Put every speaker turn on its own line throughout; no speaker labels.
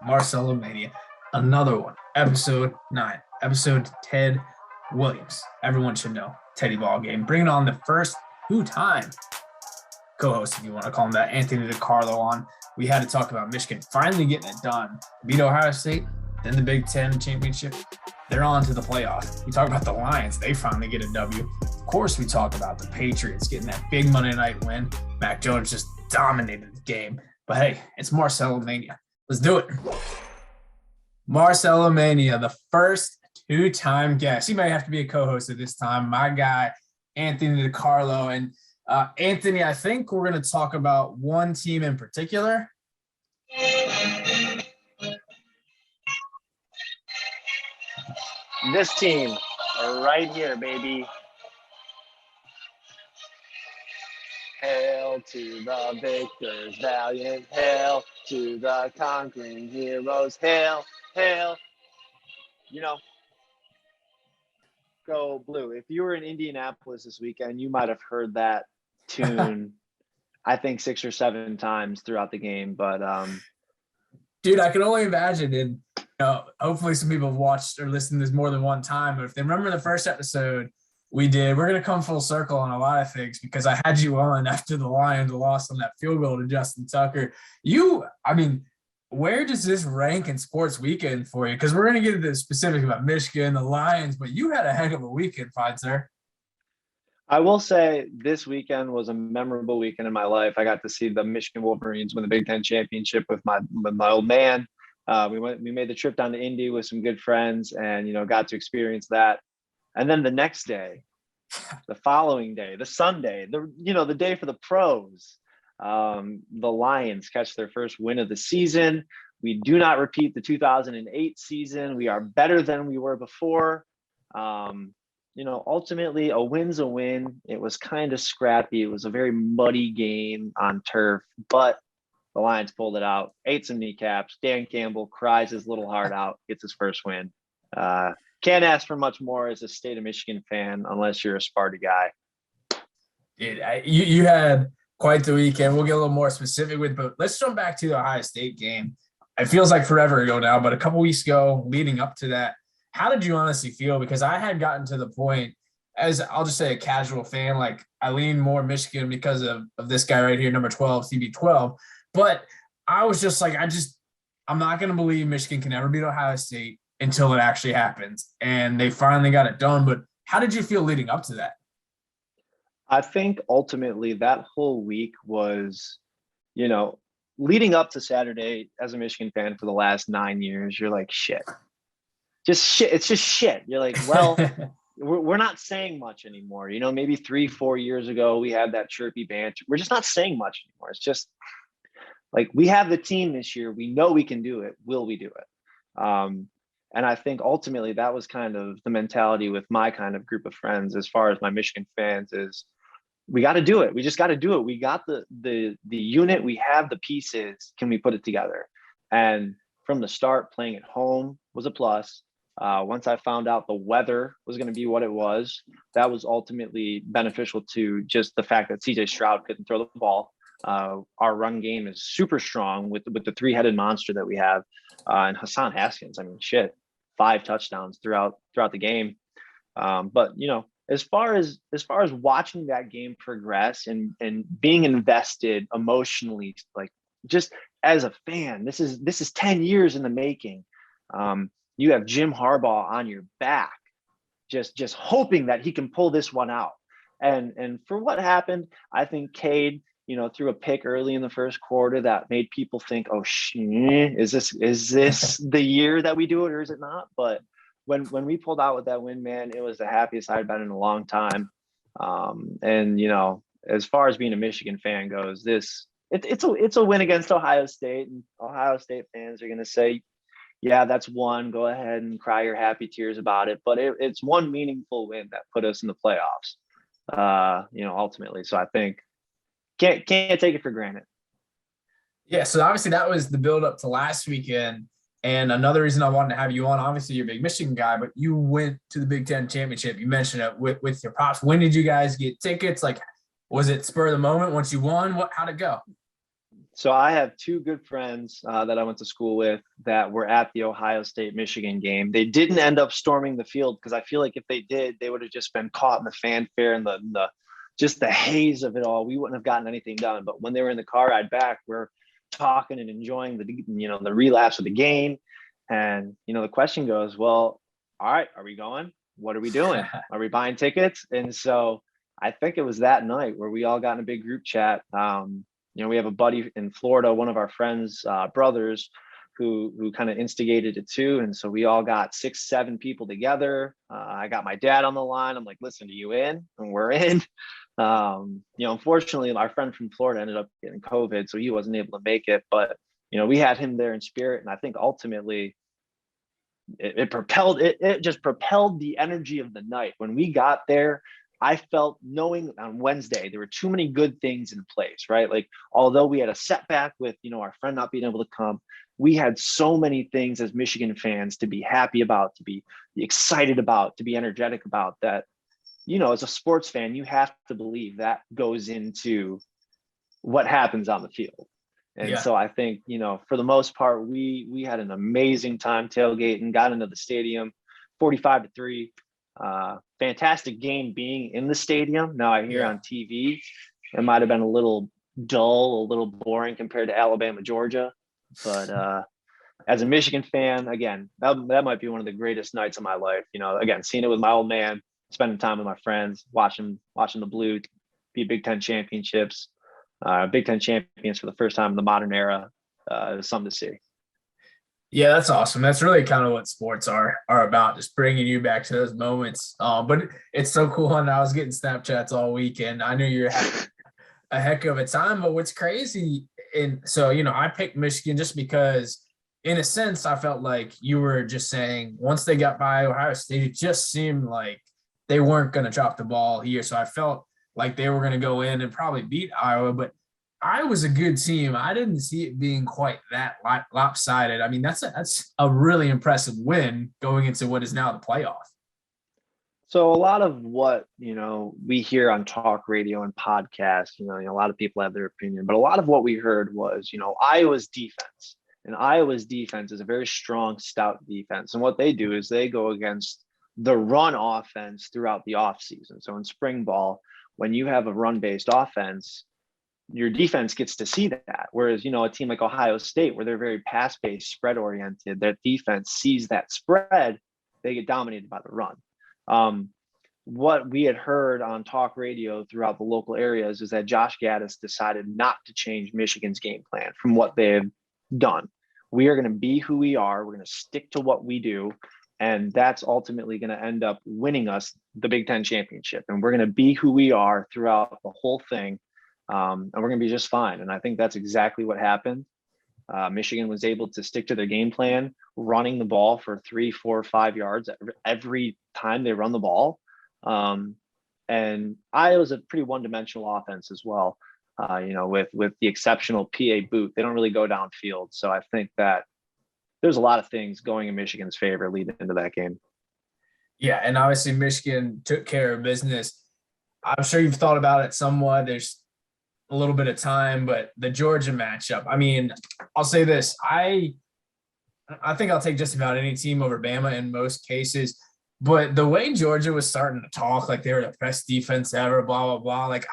MarcelloMania, another one, episode 9, episode Ted Williams. Everyone should know Teddy Ball Game. Bringing on the first two-time co-host, if you want to call him that, Anthony DiCarlo on. We had to talk about Michigan finally getting it done. Beat Ohio State, then the Big Ten championship. They're on to the playoff. We talk about the Lions. They finally get a W. Of course, we talk about the Patriots getting that big Monday night win. Mac Jones just dominated the game. But hey, it's MarcelloMania. Let's do it. MarcelloMania, the first two-time guest. He might have to be a co-host at this time. My guy, Anthony DiCarlo. And Anthony, I think we're going to talk about one team in particular.
This team right here, baby. Hail to the victors, valiant. Hail to the conquering heroes. Hail, hail. You know, go blue. If you were in Indianapolis this weekend, you might have heard that tune, I think 6 or 7 times throughout the game. But
dude, I can only imagine. And hopefully some people have watched or listened to this more than one time. But if they remember the first episode we did, we're going to come full circle on a lot of things because I had you on after the Lions lost on that field goal to Justin Tucker. Where does this rank in sports weekend for you? Because we're going to get into the specifics about Michigan, the Lions, but you had a heck of a weekend, fine sir.
I will say this weekend was a memorable weekend in my life. I got to see the Michigan Wolverines win the Big Ten championship with my old man. We made the trip down to Indy with some good friends and, got to experience that. And then the next day, the following day, the Sunday, the day for the pros, the Lions catch their first win of the season. We do not repeat the 2008 season. We are better than we were before. Ultimately a win's a win. It was kind of scrappy. It was a very muddy game on turf, but the Lions pulled it out, ate some kneecaps. Dan Campbell cries his little heart out, gets his first win. Can't ask for much more as a state of Michigan fan, unless you're a Sparta guy.
Dude, you had quite the weekend. We'll get a little more specific with, but let's jump back to the Ohio State game. It feels like forever ago now, but a couple weeks ago leading up to that, how did you honestly feel? Because I had gotten to the point, as I'll just say a casual fan, like I lean more Michigan because of this guy right here, number 12, CB12. But I was just like, I'm not going to believe Michigan can ever beat Ohio State until it actually happens. And they finally got it done. But how did you feel leading up to that?
I think ultimately that whole week was, leading up to Saturday as a Michigan fan for the last 9 years, you're like, shit. Just shit. It's just shit. You're like, well, we're not saying much anymore. Maybe 3-4 years ago, we had that chirpy banter. We're just not saying much anymore. It's just like, we have the team this year. We know we can do it. Will we do it? And I think ultimately that was kind of the mentality with my kind of group of friends, as far as my Michigan fans, is we got to do it. We just got to do it. We got the unit. We have the pieces. Can we put it together? And from the start, playing at home was a plus. Once I found out the weather was going to be what it was, that was ultimately beneficial to just the fact that CJ Stroud couldn't throw the ball. Our run game is super strong with the three-headed monster that we have, and Hassan Haskins. 5 touchdowns throughout the game. But as far as watching that game progress and being invested emotionally, like just as a fan, this is 10 years in the making. You have Jim Harbaugh on your back, just hoping that he can pull this one out. And for what happened, I think Cade, threw a pick early in the first quarter that made people think, oh, is this the year that we do it or is it not? But when we pulled out with that win, man, it was the happiest I'd been in a long time. And as far as being a Michigan fan goes, it's a win against Ohio State, and Ohio State fans are going to say, yeah, that's one. Go ahead and cry your happy tears about it. But it's one meaningful win that put us in the playoffs, ultimately. So I think can't take it for granted.
Yeah, so obviously that was the build up to last weekend. And another reason I wanted to have you on, obviously you're a big Michigan guy, but you went to the Big Ten championship. You mentioned it with your pops. When did you guys get tickets? Like, was it spur of the moment once you won? How'd it go?
So I have two good friends that I went to school with that were at the Ohio State Michigan game. They didn't end up storming the field because I feel like if they did, they would have just been caught in the fanfare and the just the haze of it all. We wouldn't have gotten anything done. But when they were in the car ride back, we're talking and enjoying the relapse of the game. And the question goes, well, all right, are we going? What are we doing? Are we buying tickets? And so I think it was that night where we all got in a big group chat. We have a buddy in Florida, one of our friends' brothers, who kind of instigated it too. And so we all got 6-7 people together. I got my dad on the line. I'm like, listen, are you in? And we're in. Unfortunately, our friend from Florida ended up getting COVID, so he wasn't able to make it. But we had him there in spirit, and I think ultimately it just propelled the energy of the night. When we got there, I felt, knowing on Wednesday there were too many good things in place, right? Like, although we had a setback with our friend not being able to come, we had so many things as Michigan fans to be happy about, to be excited about, to be energetic about, that as a sports fan, you have to believe that goes into what happens on the field. And
Yeah.
so I think, for the most part, we had an amazing time tailgating, got into the stadium, 45-3. Fantastic game being in the stadium. Now I hear on TV, it might have been a little dull, a little boring compared to Alabama, Georgia. But as a Michigan fan, again, that might be one of the greatest nights of my life. Again, seeing it with my old man, spending time with my friends, watching the Blue be Big Ten championships, Big Ten champions for the first time in the modern era. Is something to see.
Yeah, that's awesome. That's really kind of what sports are about, just bringing you back to those moments. But it's so cool. And I was getting Snapchats all weekend. I knew you were having a heck of a time. But what's crazy, and so I picked Michigan just because, in a sense, I felt like you were just saying once they got by Ohio State, it just seemed like they weren't going to drop the ball here. So I felt like they were going to go in and probably beat Iowa, but Iowa's a good team. I didn't see it being quite that lopsided. I mean, that's a really impressive win going into what is now the playoff.
So a lot of what we hear on talk radio and podcasts, a lot of people have their opinion, but a lot of what we heard was Iowa's defense. And Iowa's defense is a very strong, stout defense. And what they do is they go against the run offense throughout the offseason. So in spring ball, when you have a run-based offense, your defense gets to see that. Whereas, a team like Ohio State, where they're very pass-based, spread-oriented, that defense sees that spread, they get dominated by the run. What we had heard on talk radio throughout the local areas is that Josh Gaddis decided not to change Michigan's game plan from what they have done. We are going to be who we are. We're going to stick to what we do. And that's ultimately going to end up winning us the Big Ten championship. And we're going to be who we are throughout the whole thing. And we're going to be just fine. And I think that's exactly what happened. Michigan was able to stick to their game plan, running the ball for 3, 4, 5 yards every time they run the ball. And Iowa's a pretty one-dimensional offense as well. With the exceptional PA boot, they don't really go downfield. So I think that there's a lot of things going in Michigan's favor leading into that game.
Yeah, and obviously Michigan took care of business. I'm sure you've thought about it somewhat. There's a little bit of time, but the Georgia matchup, I mean, I'll say this. I think I'll take just about any team over Bama in most cases. But the way Georgia was starting to talk like they were the best defense ever, blah, blah, blah, like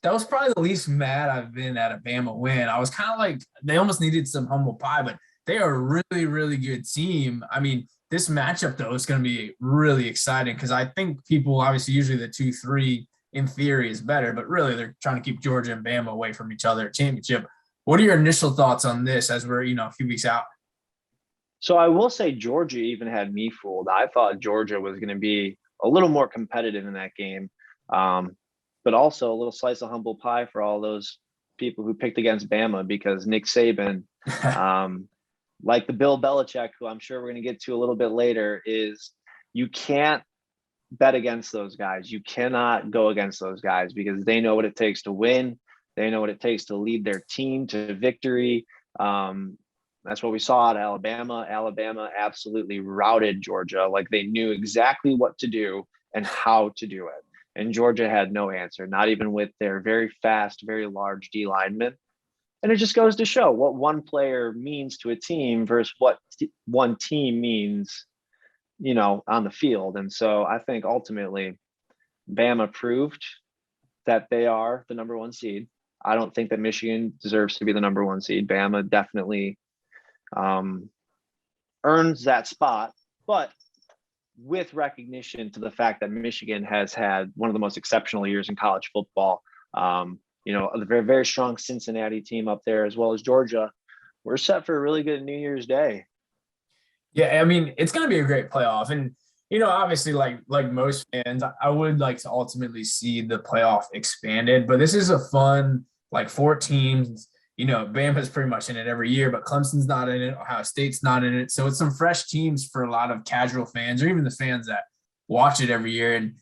that was probably the least mad I've been at a Bama win. I was kind of like, they almost needed some humble pie, but they are a really, really good team. I mean, this matchup, though, is going to be really exciting because I think people, obviously, usually the 2-3 in theory is better, but really they're trying to keep Georgia and Bama away from each other at championship. What are your initial thoughts on this as we're, a few weeks out?
So I will say Georgia even had me fooled. I thought Georgia was going to be a little more competitive in that game, but also a little slice of humble pie for all those people who picked against Bama because Nick Saban, like the Bill Belichick, who I'm sure we're going to get to a little bit later, is you can't bet against those guys. You cannot go against those guys because they know what it takes to win. They know what it takes to lead their team to victory. That's what we saw at Alabama. Alabama absolutely routed Georgia. Like they knew exactly what to do and how to do it. And Georgia had no answer, not even with their very fast, very large D linemen. And it just goes to show what one player means to a team versus what one team means, on the field. And so I think ultimately Bama proved that they are the number one seed. I don't think that Michigan deserves to be the number one seed. Bama definitely earns that spot, but with recognition to the fact that Michigan has had one of the most exceptional years in college football. A very, very strong Cincinnati team up there, as well as Georgia. We're set for a really good New Year's Day.
Yeah, I mean, it's going to be a great playoff. And, obviously, like most fans, I would like to ultimately see the playoff expanded. But this is a fun, like, 4 teams. Bama's pretty much in it every year, but Clemson's not in it. Ohio State's not in it. So it's some fresh teams for a lot of casual fans or even the fans that watch it every year. And,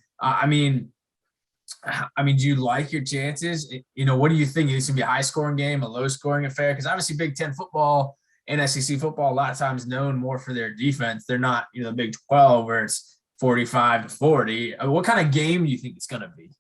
do you like your chances? What do you think? Is it going to be a high-scoring game, a low-scoring affair? Because obviously Big Ten football and SEC football a lot of times known more for their defense. They're not, the Big 12 where it's 45-40. What kind of game do you think it's going to be?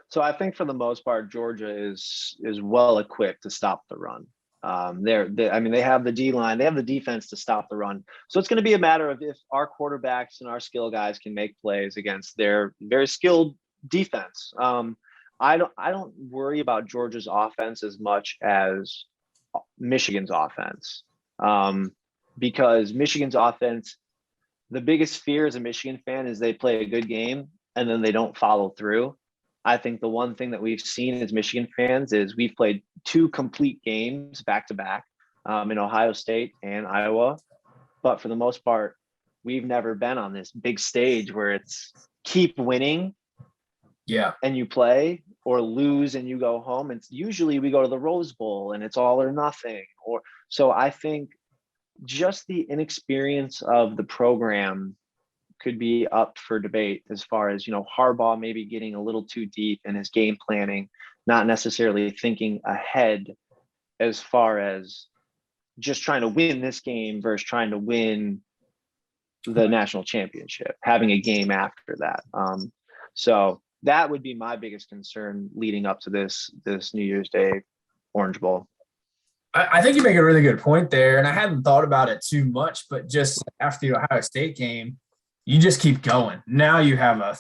So I think for the most part, Georgia is well equipped to stop the run. They have the D line, they have the defense to stop the run. So it's going to be a matter of if our quarterbacks and our skill guys can make plays against their very skilled defense. I don't worry about Georgia's offense as much as Michigan's offense, because Michigan's offense, the biggest fear as a Michigan fan is they play a good game and then they don't follow through. I think the one thing that we've seen as Michigan fans is we've played 2 complete games back to back in Ohio State and Iowa. But for the most part, we've never been on this big stage where it's keep winning.
Yeah.
And you play, or lose and you go home. And usually we go to the Rose Bowl and it's all or nothing. So I think just the inexperience of the program could be up for debate as far as, Harbaugh maybe getting a little too deep in his game planning, not necessarily thinking ahead as far as just trying to win this game versus trying to win the national championship, having a game after that. So that would be my biggest concern leading up to this New Year's Day Orange Bowl.
I think you make a really good point there, and I hadn't thought about it too much, but just after the Ohio State game, you just keep going. Now you have a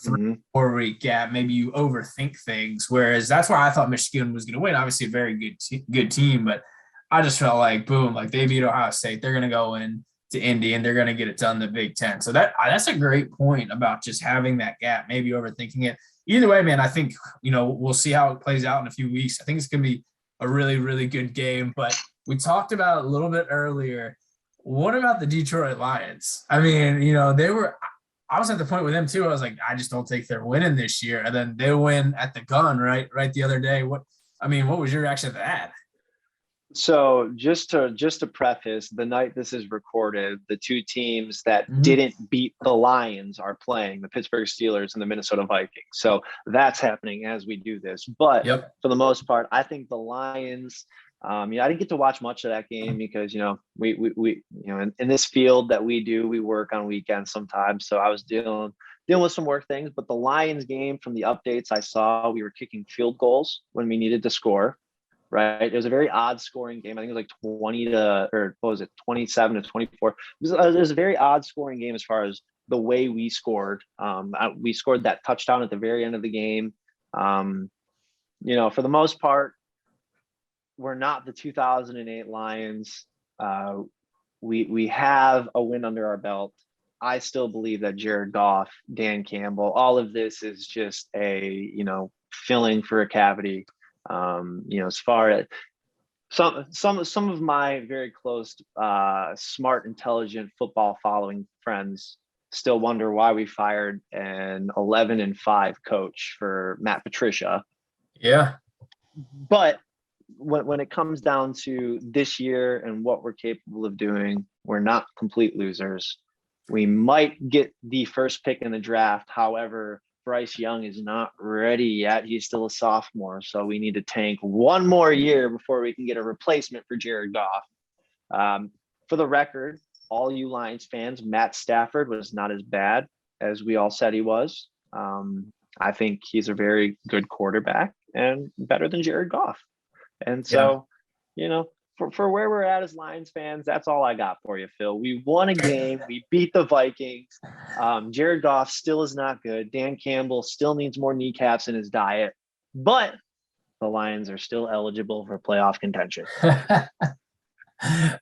3-4 week gap. Maybe you overthink things, whereas that's why I thought Michigan was going to win. Obviously, a very good team, but I just felt like, boom, like they beat Ohio State. They're going to go in to Indy, and they're going to get it done in the Big Ten. So that's a great point about just having that gap, maybe overthinking it. Either way, man, I think, we'll see how it plays out in a few weeks. I think it's going to be a really, really good game. But we talked about it a little bit earlier. What about the Detroit Lions? I mean, I was at the point with them too. I was like, I just don't think they're winning this year. And then they win at the gun, right the other day. What was your reaction to that?
So just to preface, the night this is recorded, the 2 teams that didn't beat the Lions are playing, the Pittsburgh Steelers and the Minnesota Vikings. So that's happening as we do this. But For the most part, I think the Lions, I didn't get to watch much of that game because, we in this field that we do, we work on weekends sometimes. So I was dealing with some work things. But the Lions game, from the updates I saw, we were kicking field goals when we needed to score. Right. It was a very odd scoring game. I think it was like 27 to 24. It was a very odd scoring game as far as the way we scored. We scored that touchdown at the very end of the game. For the most part, we're not the 2008 Lions. We have a win under our belt. I still believe that Jared Goff, Dan Campbell, all of this is just a, filling for a cavity. As far as some of my very close, smart, intelligent football following friends still wonder why we fired an 11-5 coach for Matt Patricia.
Yeah.
But when it comes down to this year and what we're capable of doing, we're not complete losers. We might get the first pick in the draft. However, Bryce Young is not ready yet. He's still a sophomore. So we need to tank one more year before we can get a replacement for Jared Goff. For the record, all you Lions fans, Matt Stafford was not as bad as we all said he was. I think he's a very good quarterback and better than Jared Goff. And
Yeah.
so, you know, for where we're at as Lions fans, that's all I got for you, Phil. We won a game. We beat the Vikings. Jared Goff still is not good. Dan Campbell still needs more kneecaps in his diet, but the Lions are still eligible for playoff contention.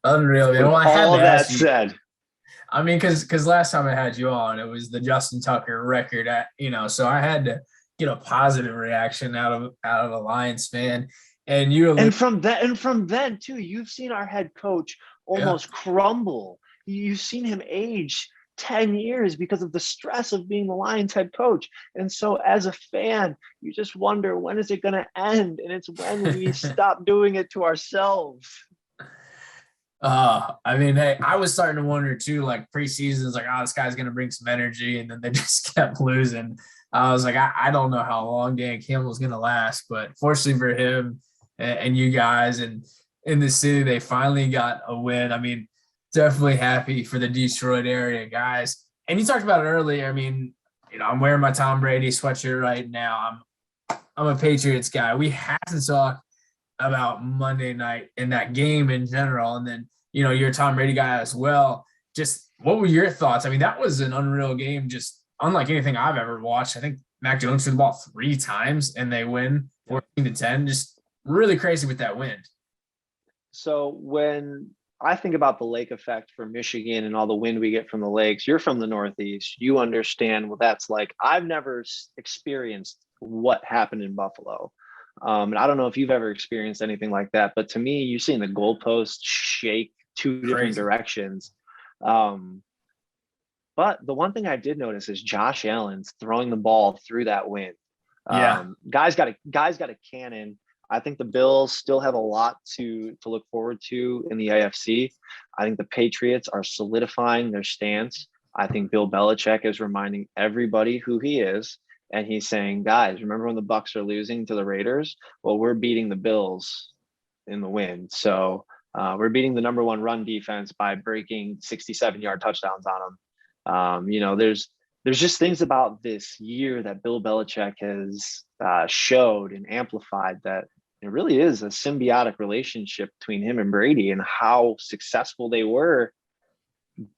Unreal, man.
With
Well, I had
all
to
of that
ask you.
said,
I mean, because last time I had you on, it was the Justin Tucker record at so I had to get a positive reaction out of a Lions fan, and you
and
allude,
from then too, you've seen our head coach
yeah,
almost crumble. You've seen him age 10 years because of the stress of being the Lions head coach. And so as a fan, you just wonder, when is it going to end? And it's when we stop doing it to ourselves.
I mean, hey, I was starting to wonder too, like preseason's like, oh, this guy's gonna bring some energy, and then they just kept losing. I was like, I don't know how long Dan Campbell's gonna last, but fortunately for him and you guys and in the city, they finally got a win. I mean, definitely happy for the Detroit area guys. And you talked about it earlier. I mean, I'm wearing my Tom Brady sweatshirt right now. I'm a Patriots guy. We have to talk about Monday night and that game in general. And then, you're a Tom Brady guy as well. Just what were your thoughts? I mean, that was an unreal game, just unlike anything I've ever watched. I think Mac Jones threw the ball 3 times and they win 14-10. Just really crazy with that win.
So when I think about the lake effect for Michigan and all the wind we get from the lakes, you're from the Northeast. You understand what that's like. I've never experienced what happened in Buffalo. And I don't know if you've ever experienced anything like that, but to me, you've seen the goalpost shake two different
Crazy.
directions. Um, but the one thing I did notice is Josh Allen's throwing the ball through that wind.
Yeah.
Guys got a cannon. I think the Bills still have a lot to look forward to in the AFC. I think the Patriots are solidifying their stance. I think Bill Belichick is reminding everybody who he is, and he's saying, "Guys, remember when the Bucks are losing to the Raiders? Well, we're beating the Bills in the win. So we're beating the number one run defense by breaking 67-yard touchdowns on them." There's just things about this year that Bill Belichick has showed and amplified that it really is a symbiotic relationship between him and Brady, and how successful they were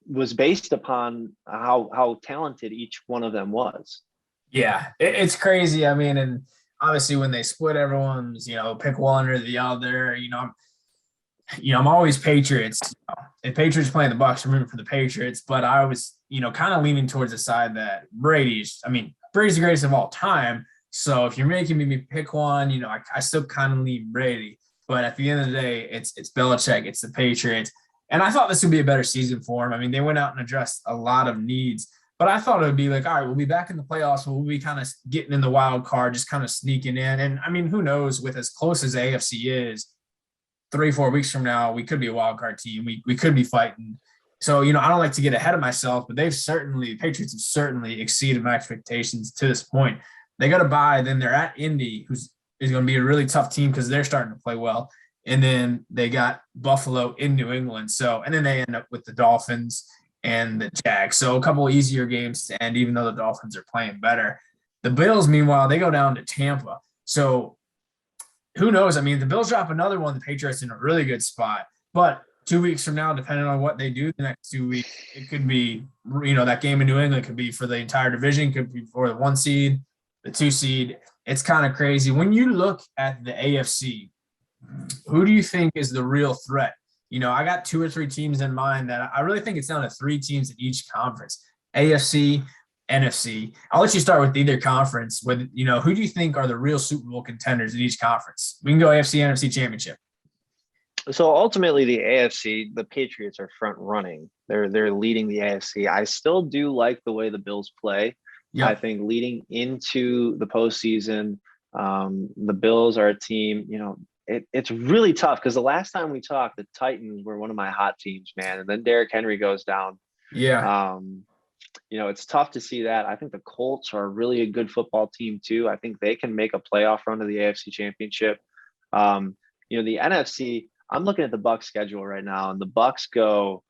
was based upon how talented each one of them was.
Yeah. It's crazy. I mean, and obviously when they split everyone's, pick one or the other, I'm always Patriots. If Patriots playing the Bucks, I'm rooting for the Patriots. But I was, kind of leaning towards the side that Brady's the greatest of all time. So if you're making me pick one, I still kind of lean Brady. But at the end of the day, it's Belichick, it's the Patriots. And I thought this would be a better season for him. I mean, they went out and addressed a lot of needs. But I thought it would be like, all right, we'll be back in the playoffs. We'll be kind of getting in the wild card, just kind of sneaking in. And I mean, who knows, with as close as AFC is, 3-4 weeks from now, we could be a wild card team. We could be fighting. So, I don't like to get ahead of myself, but Patriots have certainly exceeded my expectations to this point. They got to bye, then they're at Indy, who's is going to be a really tough team because they're starting to play well. And then they got Buffalo in New England. So, and then they end up with the Dolphins and the Jags. So a couple of easier games to end, even though the Dolphins are playing better. The Bills, meanwhile, they go down to Tampa. So who knows? I mean, the Bills drop another one. The Patriots in a really good spot. But 2 weeks from now, depending on what they do the next 2 weeks, it could be, that game in New England could be for the entire division, could be for the 1 seed, the 2 seed. It's kind of crazy. When you look at the AFC, who do you think is the real threat? I got 2 or 3 teams in mind that I really think it's down to 3 teams in each conference: AFC, NFC. I'll let you start with either conference. Who do you think are the real Super Bowl contenders in each conference? We can go AFC, NFC championship.
So ultimately, the AFC, the Patriots are front running. They're leading the AFC. I still do like the way the Bills play.
Yeah.
I think leading into the postseason, the Bills are a team. It's really tough because the last time we talked, the Titans were one of my hot teams, man. And then Derrick Henry goes down.
Yeah.
It's tough to see that. I think the Colts are really a good football team too. I think they can make a playoff run to the AFC Championship. The NFC. I'm looking at the Bucs schedule right now, and the Bucs go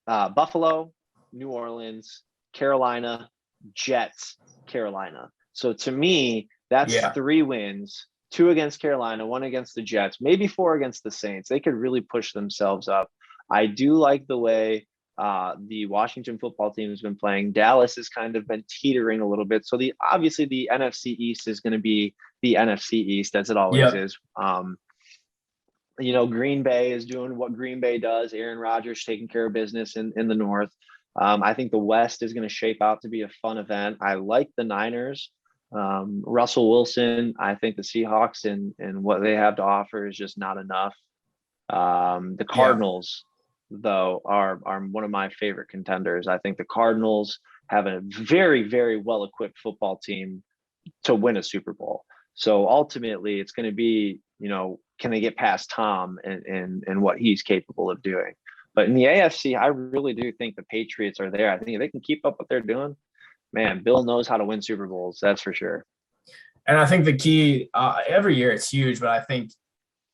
Buffalo, New Orleans, Carolina, Jets, Carolina. So to me, that's 3 wins 2 against Carolina, 1 against the Jets, maybe 4 against the Saints. They could really push themselves up. I do like the way the Washington football team has been playing. Dallas has kind of been teetering a little bit. So obviously the NFC East is going to be the NFC East, as it always is. Green Bay is doing what Green Bay does. Aaron Rodgers taking care of business in the North. I think the West is going to shape out to be a fun event. I like the Niners. Russell Wilson, I think the Seahawks and what they have to offer is just not enough. The Cardinals, though, are one of my favorite contenders. I think the Cardinals have a very, very well-equipped football team to win a Super Bowl. So ultimately, it's going to be, can they get past Tom and what he's capable of doing? But in the AFC, I really do think the Patriots are there. I think if they can keep up what they're doing, man, Bill knows how to win Super Bowls. That's for sure.
And I think the key, every year it's huge, but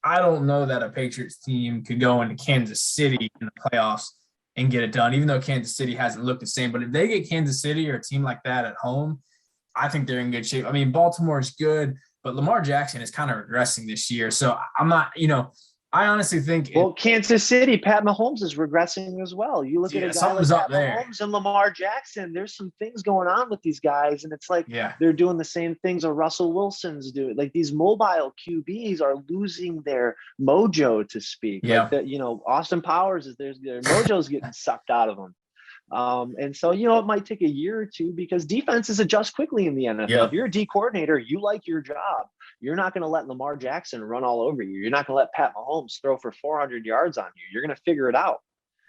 I don't know that a Patriots team could go into Kansas City in the playoffs and get it done, even though Kansas City hasn't looked the same. But if they get Kansas City or a team like that at home, I think they're in good shape. I mean, Baltimore is good, but Lamar Jackson is kind of regressing this year. So I'm not, I honestly think.
Well, Kansas City, Pat Mahomes is regressing as well. You look at a guy like Pat Mahomes and Lamar Jackson, there's some things going on with these guys. And it's like they're doing the same things that Russell Wilson's doing. Like these mobile QBs are losing their mojo, to speak.
Yeah.
Like Austin Powers their mojo's getting sucked out of them. And so, it might take a year or two because defenses adjust quickly in the NFL.
Yeah.
If you're a D coordinator, you like your job. You're not going to let Lamar Jackson run all over you. You're not going to let Pat Mahomes throw for 400 yards on you. You're going to figure it out.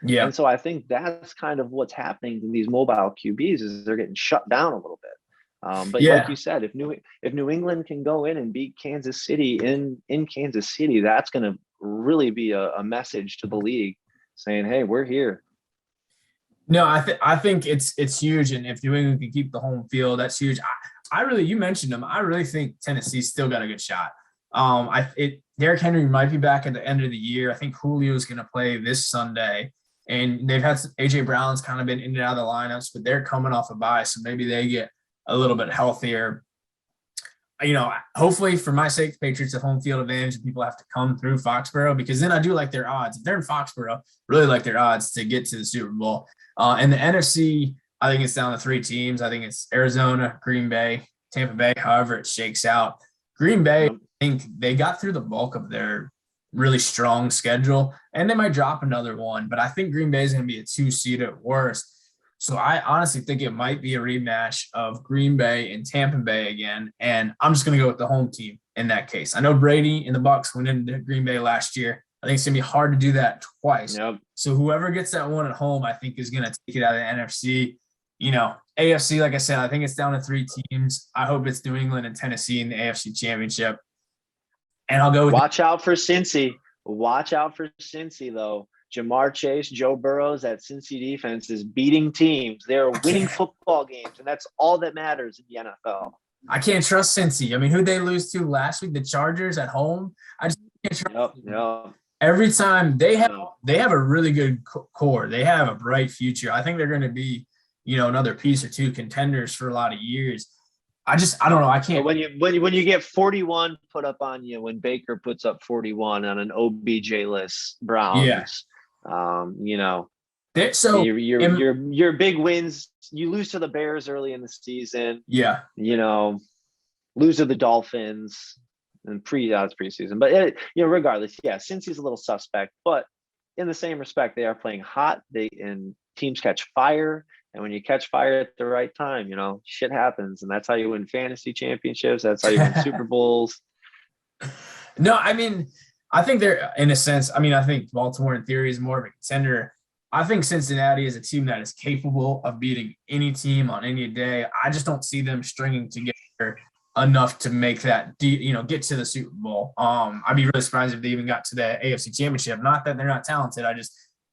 Yeah.
And so I think that's kind of what's happening to these mobile QBs is they're getting shut down a little bit. But like you said, if New England can go in and beat Kansas City in Kansas City, that's going to really be a message to the league saying, hey, we're here.
No, I think it's huge, and if New England can keep the home field, that's huge. You mentioned them. I really think Tennessee's still got a good shot. Derrick Henry might be back at the end of the year. I think Julio's going to play this Sunday, and they've had AJ Brown's kind of been in and out of the lineups, but they're coming off a bye, so maybe they get a little bit healthier. Hopefully for my sake, the Patriots have home field advantage and people have to come through Foxborough, because then I do like their odds. If they're in Foxborough, really like their odds to get to the Super Bowl. And the NFC, I think it's down to 3 teams. I think it's Arizona, Green Bay, Tampa Bay, however it shakes out. Green Bay, I think they got through the bulk of their really strong schedule, and they might drop another one, but I think Green Bay is going to be a 2 seed at worst. So I honestly think it might be a rematch of Green Bay and Tampa Bay again, and I'm just going to go with the home team in that case. I know Brady and the Bucs went into Green Bay last year. I think it's going to be hard to do that twice.
Yep.
So whoever gets that one at home, I think, is going to take it out of the NFC. AFC, like I said, I think it's down to 3 teams. I hope it's New England and Tennessee in the AFC Championship. And I'll go with
Watch out for Cincy. Watch out for Cincy, though. Jamar Chase, Joe Burrows, that Cincy defense is beating teams. They're winning football games, and that's all that matters in the NFL.
I can't trust Cincy. I mean, who'd they lose to last week? The Chargers at home? I just can't trust them.
Yep.
Every time they have a really good core. They have a bright future. I think they're going to be, another piece or 2 contenders for a lot of years. I don't know. I can't.
But when you get 41 put up on you, when Baker puts up 41 on an OBJ-less Browns,
So
your big wins, you lose to the Bears early in the season.
Yeah.
Lose to the Dolphins and it's preseason. But regardless, Cincy's a little suspect, but in the same respect, they are playing hot. And teams catch fire. And when you catch fire at the right time, shit happens. And that's how you win fantasy championships. That's how you win Super Bowls.
No, I mean, I think they're, in a sense, I think Baltimore in theory is more of a contender. I think Cincinnati is a team that is capable of beating any team on any day. I just don't see them stringing together enough to make that, get to the Super Bowl. I'd be really surprised if they even got to the AFC Championship. Not that they're not talented.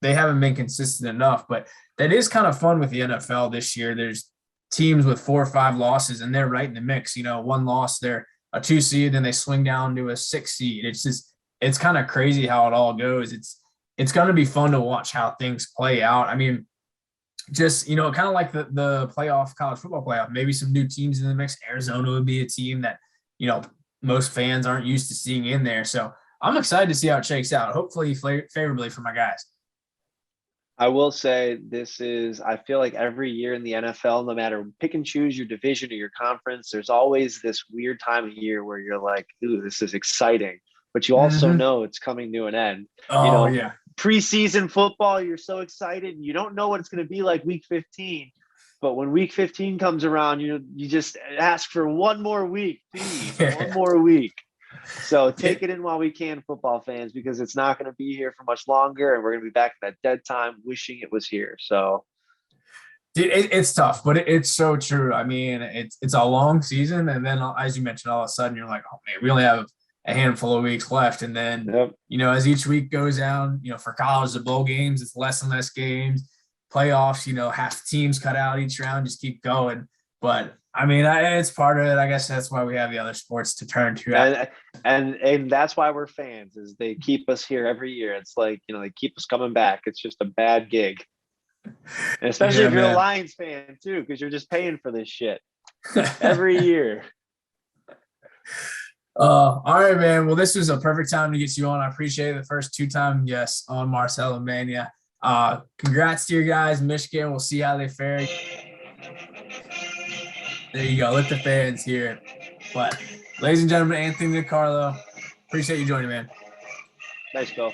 They haven't been consistent enough. But that is kind of fun with the NFL this year. There's teams with 4 or 5 losses, and they're right in the mix. 1 loss, they're a 2 seed, then they swing down to a 6 seed. It's kind of crazy how it all goes. It's going to be fun to watch how things play out. I mean, just, kind of like the college football playoff, maybe some new teams in the mix. Arizona would be a team that, most fans aren't used to seeing in there. So I'm excited to see how it shakes out. Hopefully favorably for my guys.
I will say this is, I feel like every year in the NFL, no matter pick and choose your division or your conference, there's always this weird time of year where you're like, ooh, this is exciting. But you also
Mm-hmm.
know it's coming to an end. You
Oh,
know,
yeah.
preseason football, you're so excited and you don't know what it's going to be like week 15. But when week 15 comes around, you just ask for one more week, please, one
Yeah.
more week. So take
It,
it in while we can, football fans, because it's not going to be here for much longer, and we're going to be back at that dead time, wishing it was here. So,
dude, it's tough, but it's so true. I mean, it's a long season, and then as you mentioned, all of a sudden you're like, oh man, we only have a handful of weeks left, and then
yep.
as each week goes down, for college, the bowl games, it's less and less games. Playoffs, half the teams cut out each round, just keep going. But I mean, it's part of it. I guess that's why we have the other sports to turn to.
And that's why we're fans, is they keep us here every year. It's like, they keep us coming back. It's just a bad gig. And especially
Yeah,
if you're a
man.
Lions fan too, because you're just paying for this shit every year.
All right, man. Well, this was a perfect time to get you on. I appreciate it. The first two-time yes on MarcelloMania. Congrats to your guys, Michigan. We'll see how they fare. There you go. Let the fans hear it. But, ladies and gentlemen, Anthony DiCarlo, appreciate you joining, man.
Nice, Bill.